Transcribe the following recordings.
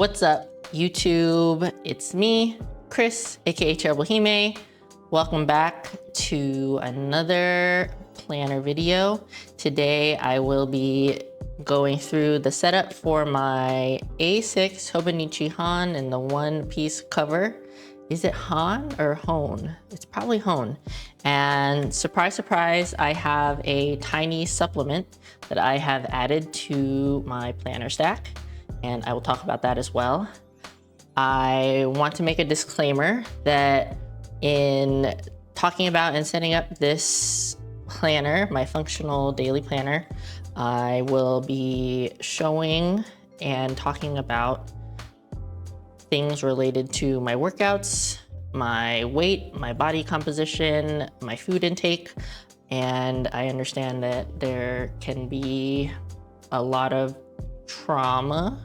What's up, YouTube? It's me, Chris, aka Terrible Hime. Welcome back to another planner video. Today I will be going through the setup for my A6 Hobonichi Hon in the one-piece cover. Is it Han or Hone? It's probably Hone. And surprise, surprise, I have a tiny supplement that I have added to my planner stack, and I will talk about that as well. I want to make a disclaimer that in talking about and setting up this planner, my functional daily planner, I will be showing and talking about things related to my workouts, my weight, my body composition, my food intake, and I understand that there can be a lot of trauma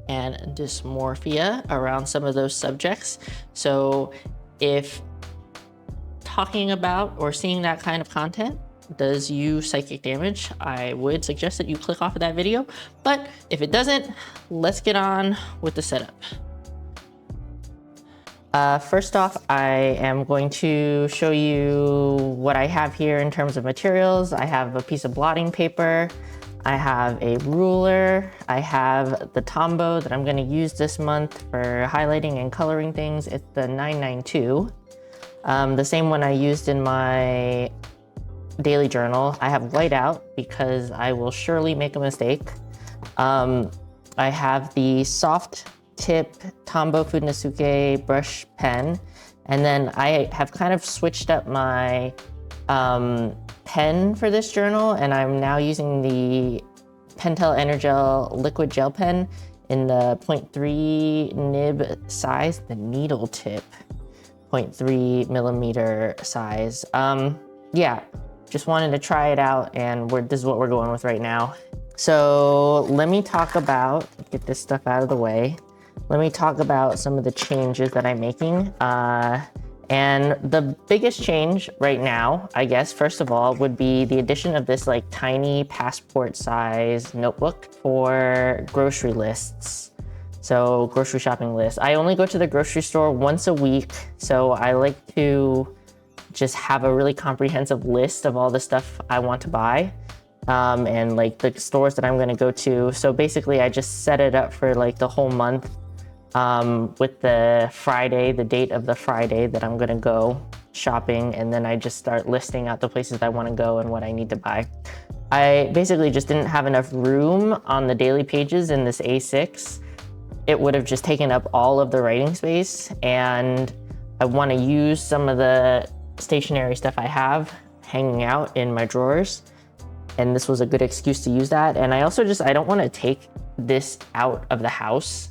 and dysmorphia around some of those subjects. So if talking about or seeing that kind of content does you psychic damage, I would suggest that you click off of that video. But if it doesn't, let's get on with the setup. First off, I am going to show you what I have here in terms of materials. I have a piece of blotting paper, I have a ruler, I have the Tombow that I'm going to use this month for highlighting and coloring things. It's the 992, the same one I used in my daily journal. I have whiteout because I will surely make a mistake. I have the soft tip Tombow Fudenosuke brush pen, and then I have kind of switched up my pen for this journal, and I'm now using the Pentel Energel liquid gel pen in the 0.3 nib size, the needle tip 0.3 millimeter size. Yeah, just wanted to try it out, and this is what we're going with right now. So let me talk about, get this stuff out of the way. Let me talk about some of the changes that I'm making. And the biggest change right now, I guess, first of all, would be the addition of this like tiny passport size notebook for grocery lists. So grocery shopping lists. I only go to the grocery store once a week, so I like to just have a really comprehensive list of all the stuff I want to buy. And like the stores that I'm gonna go to. So basically I just set it up for like the whole month with the Friday, the date of the Friday that I'm gonna go shopping, and then I just start listing out the places I wanna go and what I need to buy. I basically just didn't have enough room on the daily pages in this A6. It would have just taken up all of the writing space, and I wanna use some of the stationery stuff I have hanging out in my drawers. And this was a good excuse to use that. And I also I don't want to take this out of the house,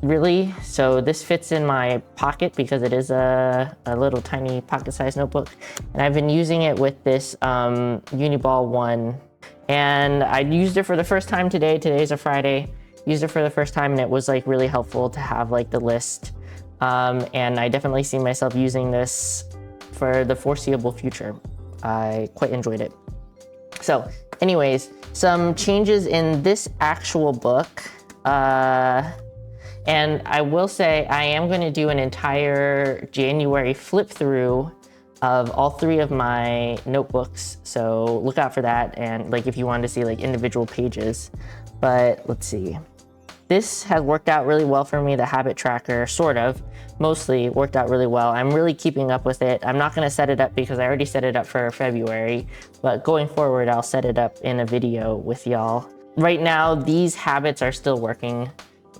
really. So this fits in my pocket because it is a little tiny pocket-sized notebook. And I've been using it with this Uniball one. And I used it for the first time today. Today's a Friday. Used it for the first time, and it was like really helpful to have like the list. And I definitely see myself using this for the foreseeable future. I quite enjoyed it. So anyways, some changes in this actual book. And I will say I am going to do an entire January flip through of all three of my notebooks. So look out for that. And like if you wanted to see like individual pages, but let's see. This has worked out really well for me. The habit tracker, sort of, mostly worked out really well. I'm really keeping up with it. I'm not gonna set it up because I already set it up for February, but going forward, I'll set it up in a video with y'all. Right now, these habits are still working.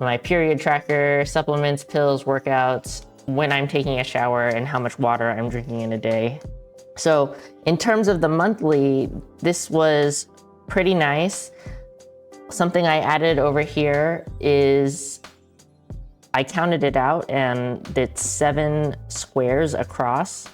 My period tracker, supplements, pills, workouts, when I'm taking a shower, and how much water I'm drinking in a day. So in terms of the monthly, this was pretty nice. Something I added over here is I counted it out, and it's 7 squares across.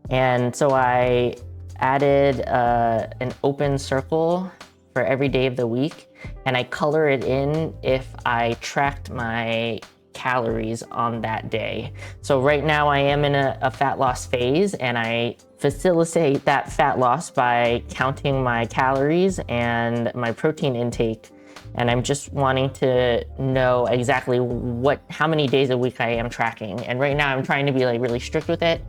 And so I added an open circle for every day of the week, and I color it in if I tracked my calories on that day. So right now I am in a fat loss phase, and I facilitate that fat loss by counting my calories and my protein intake and I'm just wanting to know exactly how many days a week I am tracking. And right now I'm trying to be like really strict with it.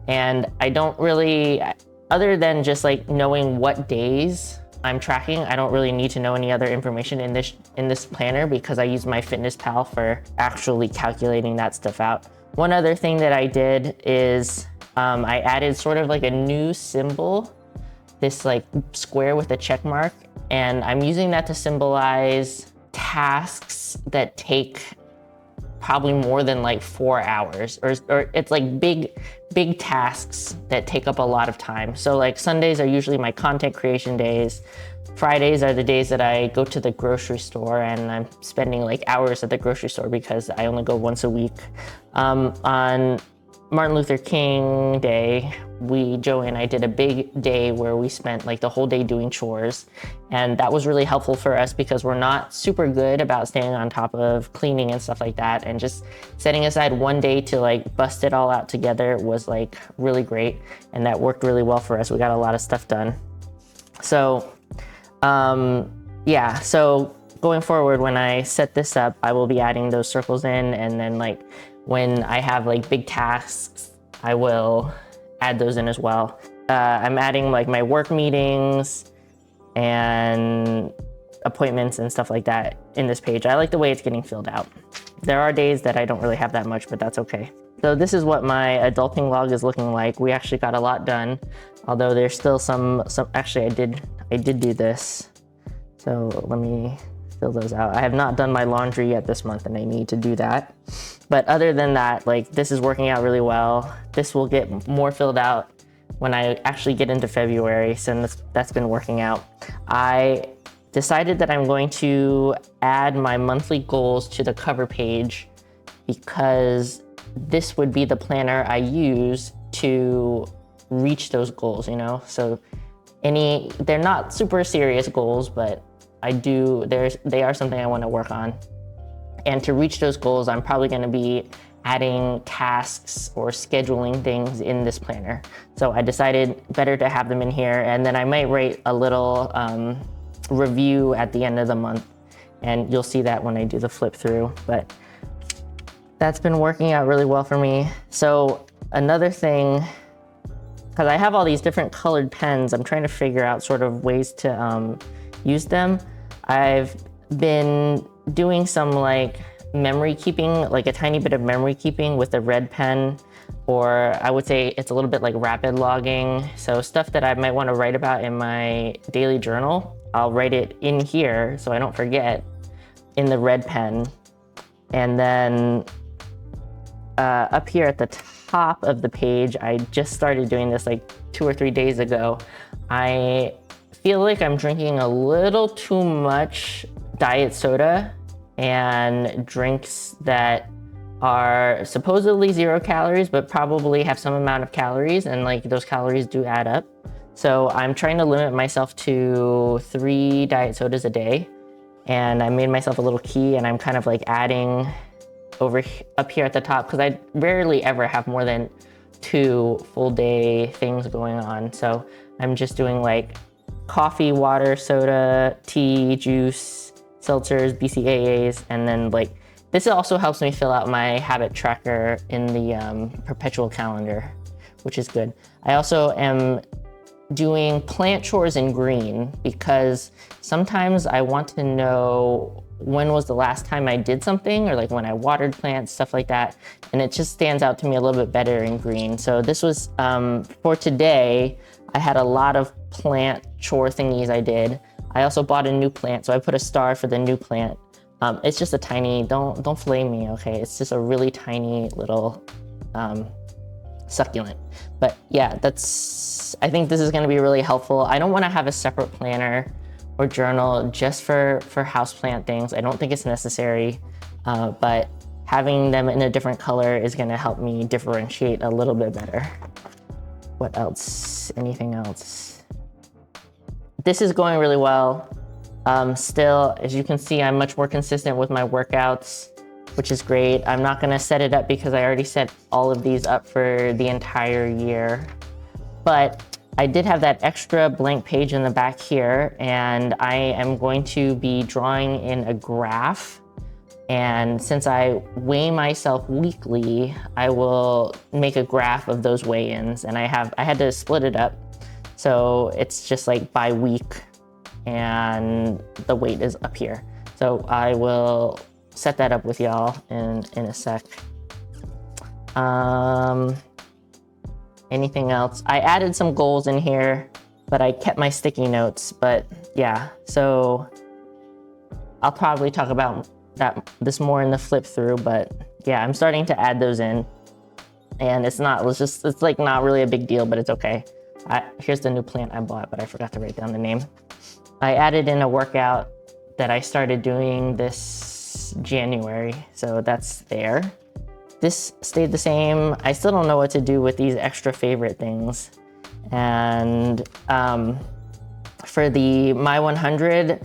And I don't really, other than just like knowing what days I'm tracking, I don't really need to know any other information in this planner because I use MyFitnessPal for actually calculating that stuff out. One other thing that I did is I added sort of like a new symbol, this like square with a check mark, and I'm using that to symbolize tasks that take probably more than like 4 hours, or it's like big tasks that take up a lot of time. So like Sundays are usually my content creation days. Fridays are the days that I go to the grocery store and I'm spending like hours at the grocery store because I only go once a week. On Martin Luther King Day, Joey and I did a big day where we spent like the whole day doing chores. And that was really helpful for us because we're not super good about staying on top of cleaning and stuff like that. And just setting aside one day to like bust it all out together was like really great. And that worked really well for us. We got a lot of stuff done. So, yeah, so going forward, when I set this up, I will be adding those circles in, and then like when I have like big tasks, I will add those in as well. I'm adding like my work meetings and appointments and stuff like that in this page. I like the way it's getting filled out. There are days that I don't really have that much, but that's okay. So this is what my adulting log is looking like. We actually got a lot done, although there's still some actually I did do this. So let me fill those out. I have not done my laundry yet this month and I need to do that. But other than that, like this is working out really well. This will get more filled out when I actually get into February, so that's been working out. I decided that I'm going to add my monthly goals to the cover page because this would be the planner I use to reach those goals, you know? So they're not super serious goals, but they are something I want to work on. And to reach those goals, I'm probably going to be adding tasks or scheduling things in this planner. So I decided better to have them in here, and then I might write a little review at the end of the month, and you'll see that when I do the flip through. But that's been working out really well for me. So another thing, because I have all these different colored pens, I'm trying to figure out sort of ways to use them. I've been doing some like memory keeping, like a tiny bit of memory keeping with a red pen, or I would say it's a little bit like rapid logging. So stuff that I might want to write about in my daily journal, I'll write it in here so I don't forget in the red pen. And then up here at the top of the page, I just started doing this like 2 or 3 days ago. I feel like I'm drinking a little too much diet soda and drinks that are supposedly 0 calories, but probably have some amount of calories, and like those calories do add up. So I'm trying to limit myself to 3 diet sodas a day. And I made myself a little key, and I'm kind of like adding up here at the top, because I rarely ever have more than 2 full day things going on. So I'm just doing like coffee, water, soda, tea, juice, seltzers, BCAAs, and then like this also helps me fill out my habit tracker in the perpetual calendar, which is good. I also am doing plant chores in green because sometimes I want to know when was the last time I did something, or like when I watered plants, stuff like that. And it just stands out to me a little bit better in green. So this was, for today, I had a lot of plant chore thingies I did. I also bought a new plant, so I put a star for the new plant. It's just a tiny, don't flame me, okay? It's just a really tiny little succulent. But yeah, I think this is gonna be really helpful. I don't wanna have a separate planner or journal just for houseplant things. I don't think it's necessary, but having them in a different color is gonna help me differentiate a little bit better. What else? Anything else? This is going really well. Still, as you can see, I'm much more consistent with my workouts, which is great. I'm not gonna set it up because I already set all of these up for the entire year. But I did have that extra blank page in the back here, and I am going to be drawing in a graph. And since I weigh myself weekly, I will make a graph of those weigh-ins, and I had to split it up. So it's just like by week, and the weight is up here. So I will set that up with y'all in a sec. Anything else? I added some goals in here, but I kept my sticky notes. But yeah, so I'll probably talk about this more in the flip through, but yeah, I'm starting to add those in. And it's like not really a big deal, but it's okay. Here's the new plant I bought, but I forgot to write down the name. I added in a workout that I started doing this January, so that's there. This stayed the same. I still don't know what to do with these extra favorite things. And for the My 100,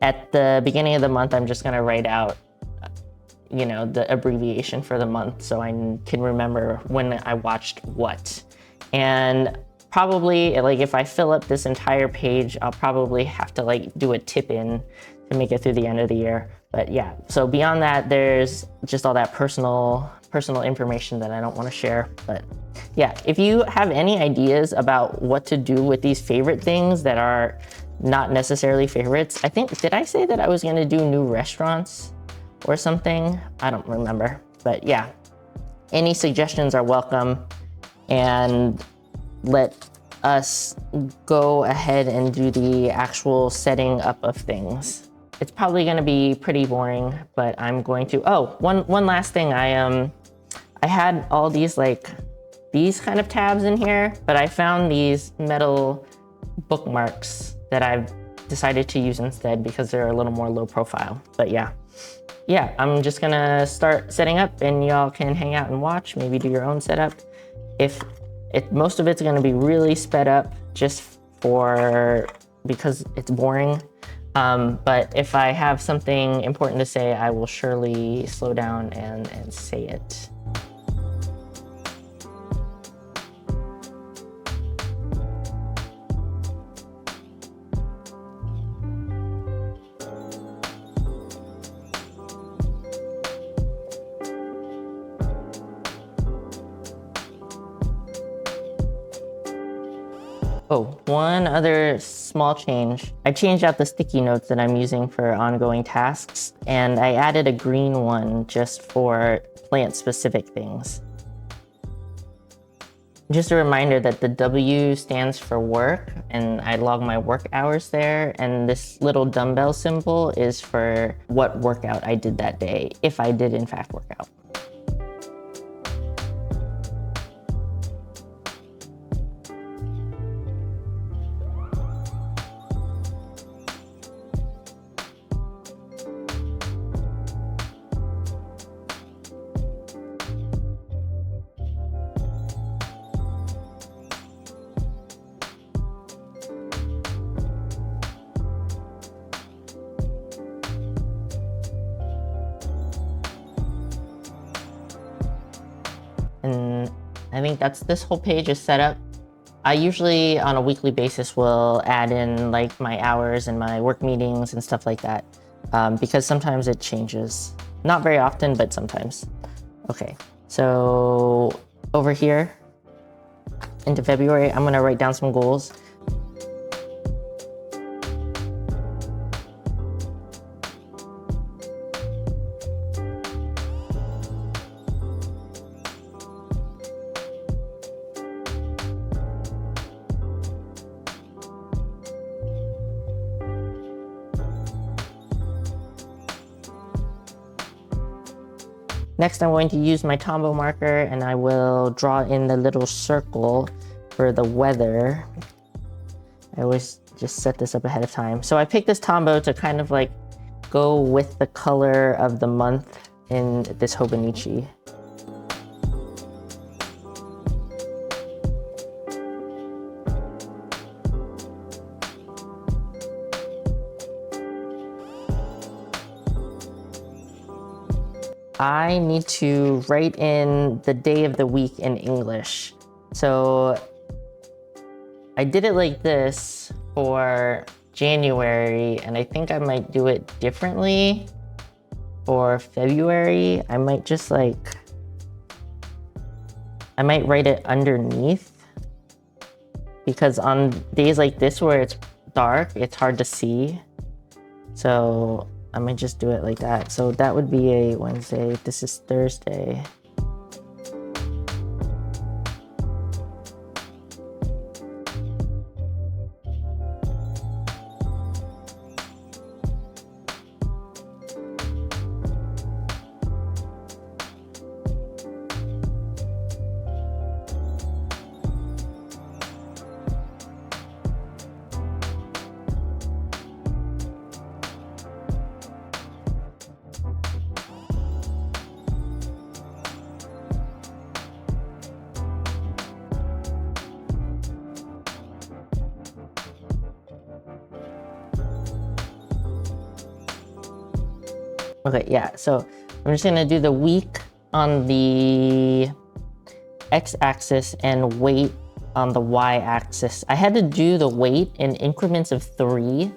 at the beginning of the month, I'm just gonna write out, you know, the abbreviation for the month so I can remember when I watched what. And probably, like, if I fill up this entire page, I'll probably have to like do a tip in to make it through the end of the year. But yeah, so beyond that, there's just all that personal information that I don't want to share. But yeah, if you have any ideas about what to do with these favorite things that are not necessarily favorites, did I say that I was gonna do new restaurants or something? I don't remember, but yeah, any suggestions are welcome, and let us go ahead and do the actual setting up of things. It's probably gonna be pretty boring, but I'm going to, one last thing. I had all these these kind of tabs in here, but I found these metal bookmarks that I've decided to use instead because they're a little more low profile. But yeah, I'm just gonna start setting up, and y'all can hang out and watch, maybe do your own setup. Most of it's gonna be really sped up just because it's boring. But if I have something important to say, I will surely slow down and say it. Oh, one other small change. I changed out the sticky notes that I'm using for ongoing tasks, and I added a green one just for plant-specific things. Just a reminder that the W stands for work, and I log my work hours there, and this little dumbbell symbol is for what workout I did that day, if I did in fact work out. And I think this whole page is set up. I usually on a weekly basis will add in like my hours and my work meetings and stuff like that, because sometimes it changes. Not very often, but sometimes. Okay, so over here into February, I'm gonna write down some goals. Next, I'm going to use my Tombow marker, and I will draw in the little circle for the weather. I always just set this up ahead of time. So I picked this Tombow to kind of like go with the color of the month in this Hobonichi. I need to write in the day of the week in English. So I did it like this for January, and I think I might do it differently for February. I might just like, I might write it underneath, because on days like this where it's dark, it's hard to see. So I might just do it like that. So that would be a Wednesday. This is Thursday. Okay, yeah, so I'm just gonna do the week on the x-axis and weight on the y-axis. I had to do the weight in increments of 3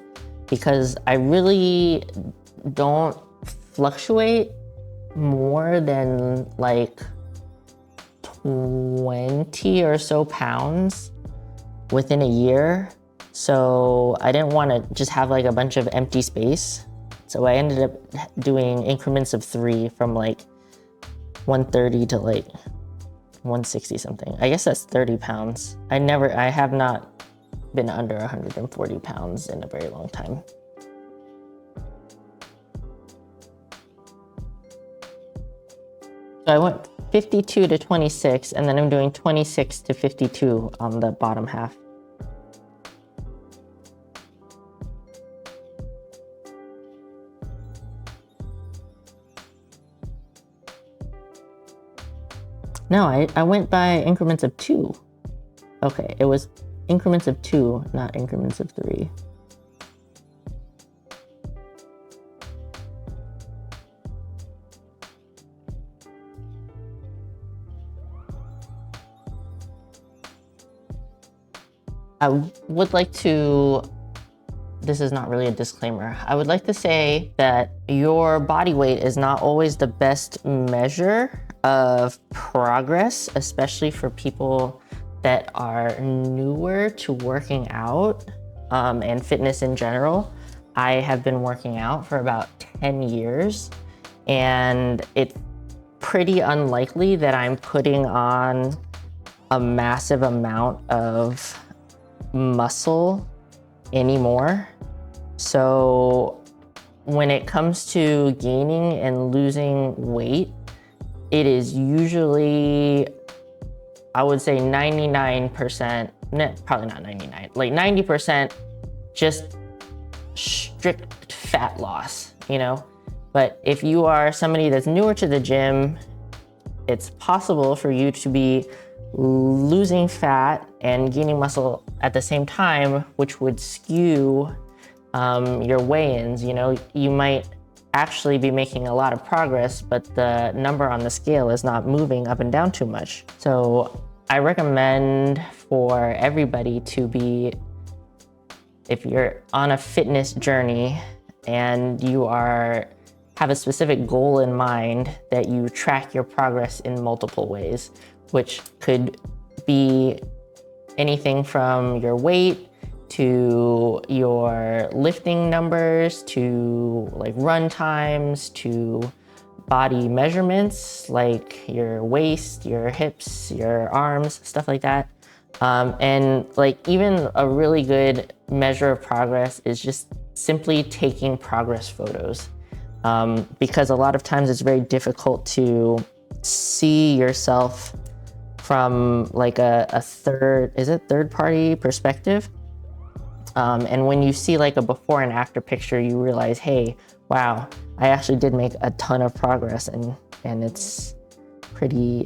because I really don't fluctuate more than like 20 or so pounds within a year. So I didn't want to just have like a bunch of empty space. So I ended up doing increments of 3 from like 130 to like 160 something. I guess that's 30 pounds. I have not been under 140 pounds in a very long time. So I went 52 to 26, and then I'm doing 26 to 52 on the bottom half. No, I went by increments of 2. Okay, it was increments of 2, not increments of 3. I would like to, this is not really a disclaimer. I would like to say that your body weight is not always the best measure of progress, especially for people that are newer to working out and fitness in general. I have been working out for about 10 years, and it's pretty unlikely that I'm putting on a massive amount of muscle anymore. So when it comes to gaining and losing weight, it is usually, I would say 99%, probably not 99, like 90% just strict fat loss, you know? But if you are somebody that's newer to the gym, it's possible for you to be losing fat and gaining muscle at the same time, which would skew your weigh-ins. You know, you might actually be making a lot of progress, but the number on the scale is not moving up and down too much. So I recommend for everybody to be, if you're on a fitness journey and you have a specific goal in mind, that you track your progress in multiple ways, which could be anything from your weight to your lifting numbers, to like run times, to body measurements like your waist, your hips, your arms, stuff like that. And like even a really good measure of progress is just simply taking progress photos. Because a lot of times it's very difficult to see yourself from like a third party perspective. And when you see like a before and after picture, you realize, hey, wow, I actually did make a ton of progress, and it's pretty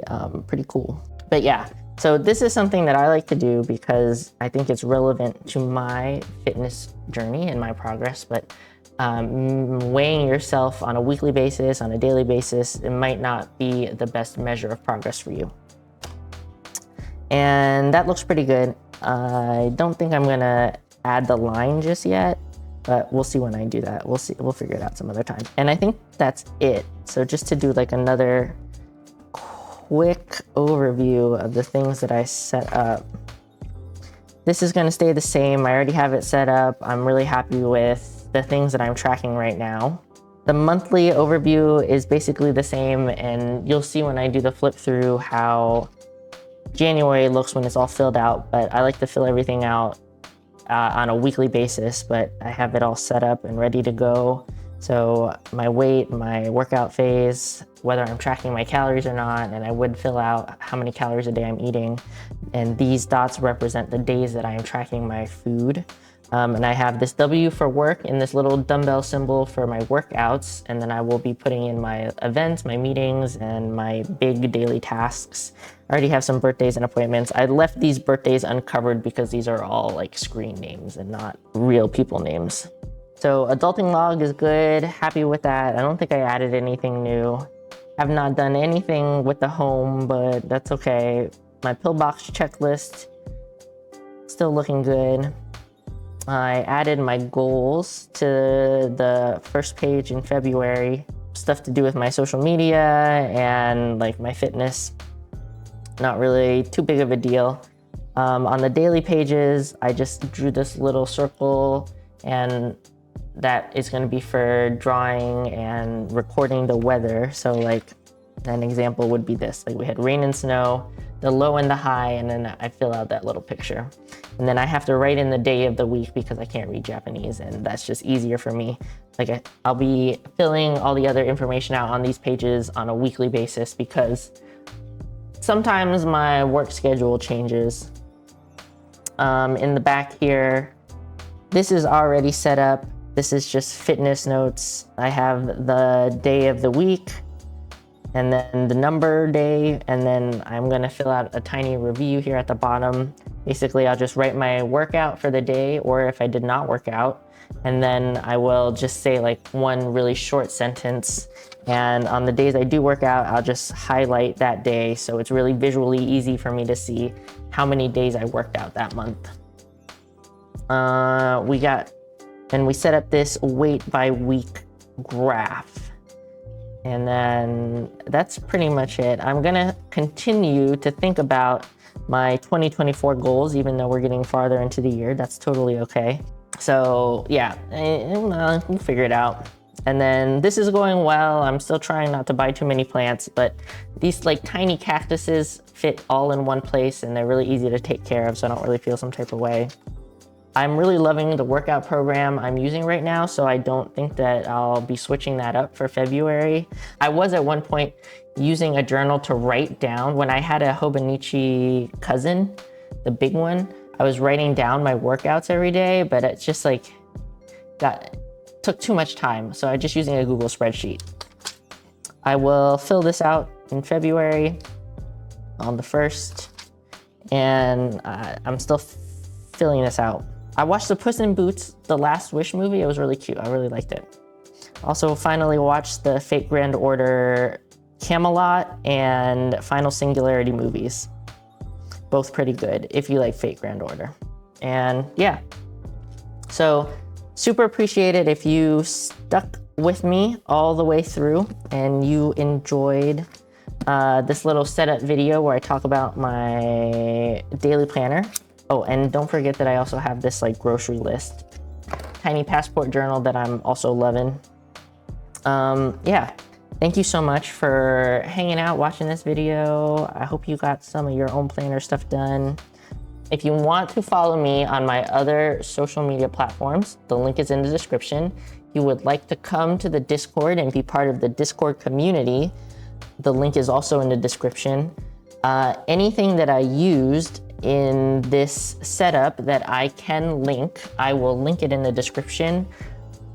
cool. But yeah, so this is something that I like to do because I think it's relevant to my fitness journey and my progress. But weighing yourself on a weekly basis, on a daily basis, it might not be the best measure of progress for you. And that looks pretty good. I don't think I'm gonna add the line just yet, but we'll see when I do that. We'll see, we'll figure it out some other time. And I think that's it. So just to do like another quick overview of the things that I set up. This is gonna stay the same. I already have it set up. I'm really happy with the things that I'm tracking right now. The monthly overview is basically the same, and you'll see when I do the flip through how January looks when it's all filled out, but I like to fill everything out on a weekly basis, but I have it all set up and ready to go. So my weight, my workout phase, whether I'm tracking my calories or not, and I would fill out how many calories a day I'm eating. And these dots represent the days that I am tracking my food. And I have this W for work and this little dumbbell symbol for my workouts. And then I will be putting in my events, my meetings, and my big daily tasks. I already have some birthdays and appointments. I left these birthdays uncovered because these are all like screen names and not real people names. So adulting log is good, happy with that. I don't think I added anything new. Have not done anything with the home, but that's okay. My pillbox checklist, still looking good. I added my goals to the first page in February, stuff to do with my social media and like my fitness. Not really too big of a deal. On the daily pages, I just drew this little circle, and that is going to be for drawing and recording the weather. So like an example would be this, like we had rain and snow, the low and the high, and then I fill out that little picture. And then I have to write in the day of the week because I can't read Japanese, and that's just easier for me. Like I'll be filling all the other information out on these pages on a weekly basis because sometimes my work schedule changes. In the back here, this is already set up. This is just fitness notes. I have the day of the week, and then the number day, and then I'm gonna fill out a tiny review here at the bottom. Basically, I'll just write my workout for the day, or if I did not work out, and then I will just say like one really short sentence. And on the days I do work out, I'll just highlight that day, so it's really visually easy for me to see how many days I worked out that month. We set up this weight by week graph. And then that's pretty much it. I'm gonna continue to think about my 2024 goals, even though we're getting farther into the year. That's totally okay. So yeah, we'll figure it out. And then this is going well. I'm still trying not to buy too many plants, but these like tiny cactuses fit all in one place and they're really easy to take care of, so I don't really feel some type of way. I'm really loving the workout program I'm using right now, so I don't think that I'll be switching that up for February. I was at one point using a journal to write down. When I had a Hobonichi cousin, the big one, I was writing down my workouts every day, but it's just like took too much time, so I'm just using a Google spreadsheet. I will fill this out in February on the 1st, and I'm still filling this out. I watched the Puss in Boots, the Last Wish movie. It was really cute. I really liked it. Also finally watched the Fate Grand Order Camelot and Final Singularity movies. Both pretty good if you like Fate Grand Order. And yeah, so super appreciate it if you stuck with me all the way through and you enjoyed this little setup video where I talk about my daily planner. Oh, and don't forget that I also have this like grocery list, tiny passport journal that I'm also loving. Yeah, thank you so much for hanging out, watching this video. I hope you got some of your own planner stuff done. If you want to follow me on my other social media platforms, the link is in the description. You would like to come to the Discord and be part of the Discord community, the link is also in the description. Anything that I used in this setup that I can link, I will link it in the description.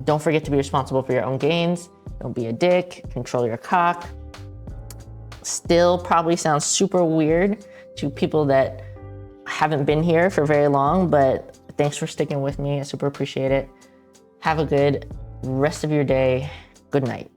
Don't forget to be responsible for your own gains. Don't be a dick, control your cock. Still probably sounds super weird to people that haven't been here for very long, but thanks for sticking with me. I super appreciate it. Have a good rest of your day. Good night.